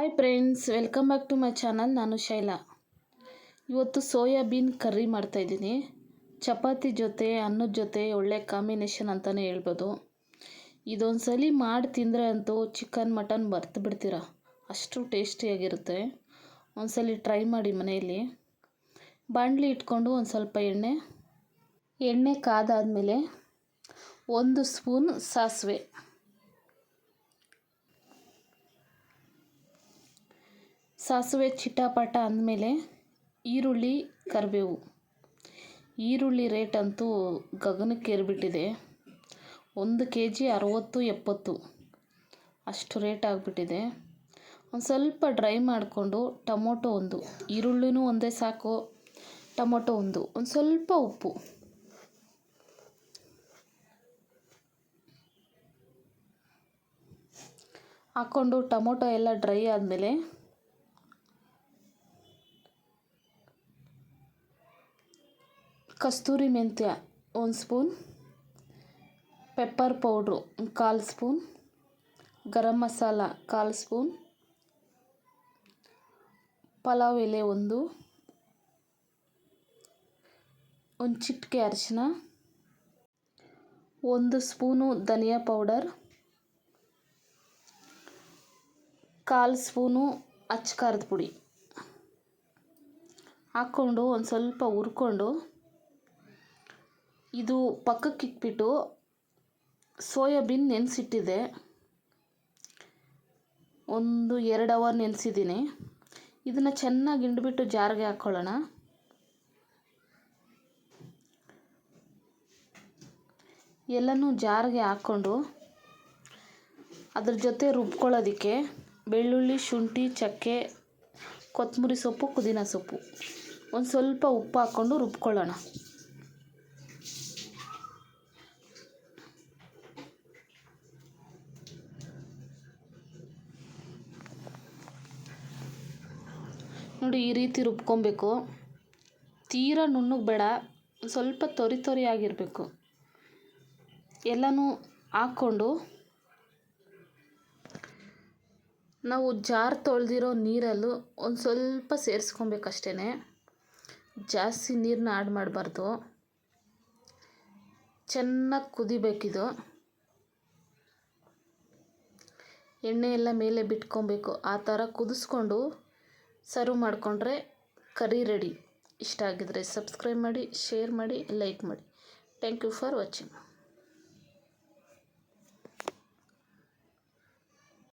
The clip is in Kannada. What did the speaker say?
Hi friends, welcome back to my channel. ನಾನು ಶೈಲಾ. ಇವತ್ತು ಸೋಯಾಬೀನ್ ಕರ್ರಿ ಮಾಡ್ತಾಯಿದ್ದೀನಿ. ಚಪಾತಿ ಜೊತೆ ಅನ್ನದ ಜೊತೆ ಒಳ್ಳೆ ಕಾಂಬಿನೇಷನ್ ಅಂತಲೇ ಹೇಳ್ಬೋದು. ಇದೊಂದು ಸಲ ಮಾಡಿ ತಿಂದರೆ ಅಂತೂ ಚಿಕನ್ ಮಟನ್ ಮರ್ತು ಬಿಡ್ತೀರ, ಅಷ್ಟು ಟೇಸ್ಟಿಯಾಗಿರುತ್ತೆ. ಒಂದು ಸಲ ಟ್ರೈ ಮಾಡಿ ಮನೆಯಲ್ಲಿ. ಬಾಣಲಿ ಇಟ್ಕೊಂಡು ಒಂದು ಸ್ವಲ್ಪ ಎಣ್ಣೆ ಕಾದಾದಮೇಲೆ 1 ಸ್ಪೂನ್ ಸಾಸಿವೆ ಚಿಟಾಪಟ ಅಂದಮೇಲೆ ಈರುಳ್ಳಿ, ಕರಿಬೇವು. ಈರುಳ್ಳಿ ರೇಟ್ ಅಂತೂ ಗಗನಕ್ಕೇರಿಬಿಟ್ಟಿದೆ. 1 kg 60-70 ಅಷ್ಟು ರೇಟ್ ಆಗಿಬಿಟ್ಟಿದೆ. ಒಂದು ಸ್ವಲ್ಪ ಡ್ರೈ ಮಾಡಿಕೊಂಡು ಟೊಮೊಟೊ 1, ಈರುಳ್ಳಿನೂ ಒಂದೇ ಸಾಕು, ಟೊಮೊಟೊ 1, ಒಂದು ಸ್ವಲ್ಪ ಉಪ್ಪು ಹಾಕ್ಕೊಂಡು ಟೊಮೊಟೊ ಎಲ್ಲ ಡ್ರೈ ಆದಮೇಲೆ ಕಸ್ತೂರಿ ಮೆಂತ್ಯ 1 spoon, pepper powder 1/4 spoon, garam masala 1/4 spoon, pulao ಎಲೆ 1 ಚಿಟಿಕೆ ಅರಿಶಿನ, 1 ಸ್ಪೂನು ಧನಿಯಾ ಪೌಡರ್, 1/4 ಸ್ಪೂನು ಅಚ್ಚ ಖಾರದ ಪುಡಿ ಹಾಕ್ಕೊಂಡು ಒಂದು ಸ್ವಲ್ಪ ಹುರ್ಕೊಂಡು ಇದು ಪಕ್ಕಕ್ಕೆ ಇಟ್ಬಿಟ್ಟು ಸೋಯಾಬೀನ್ ನೆನೆಸಿಟ್ಟಿದ್ದೆ. 1-2 ಅವರ್ ನೆನೆಸಿದ್ದೀನಿ. ಇದನ್ನು ಚೆನ್ನಾಗಿ ಹಿಂಡ್ಬಿಟ್ಟು ಜಾರ್ಗೆ ಹಾಕ್ಕೊಳ್ಳೋಣ. ಎಲ್ಲನೂ ಜಾರ್ಗೆ ಹಾಕ್ಕೊಂಡು ಅದ್ರ ಜೊತೆ ರುಬ್ಕೊಳ್ಳೋದಕ್ಕೆ ಬೆಳ್ಳುಳ್ಳಿ, ಶುಂಠಿ, ಚಕ್ಕೆ, ಕೊತ್ತಂಬರಿ ಸೊಪ್ಪು, ಪುದೀನ ಸೊಪ್ಪು, ಒಂದು ಸ್ವಲ್ಪ ಉಪ್ಪು ಹಾಕ್ಕೊಂಡು ರುಬ್ಕೊಳ್ಳೋಣ. ನೋಡಿ, ಈ ರೀತಿ ರುಬ್ಕೊಬೇಕು. ತೀರಾ ನುಣ್ಣಗೆ ಬೇಡ, ಸ್ವಲ್ಪ ತೊರಿ ಆಗಿರಬೇಕು. ಎಲ್ಲನೂ ಹಾಕ್ಕೊಂಡು ನಾವು ಜಾರ್ ತೊಳೆದಿರೋ ನೀರಲ್ಲೂ ಒಂದು ಸ್ವಲ್ಪ ಸೇರಿಸ್ಕೊಬೇಕಷ್ಟೇ. ಜಾಸ್ತಿ ನೀರನ್ನ ಆ್ಯಡ್ ಮಾಡಬಾರ್ದು. ಚೆನ್ನಾಗಿ ಕುದಿಬೇಕಿದು. ಎಣ್ಣೆ ಎಲ್ಲ ಮೇಲೆ ಬಿಟ್ಕೊಬೇಕು. ಆ ಥರ ಕುದಿಸ್ಕೊಂಡು ಸರ್ವ್ ಮಾಡಿಕೊಂಡ್ರೆ ಕರ್ರಿ ರೆಡಿ. ಇಷ್ಟ ಆಗಿದ್ರೆ ಸಬ್ಸ್ಕ್ರೈಬ್ ಮಾಡಿ, ಶೇರ್ ಮಾಡಿ, ಲೈಕ್ ಮಾಡಿ. Thank you for watching.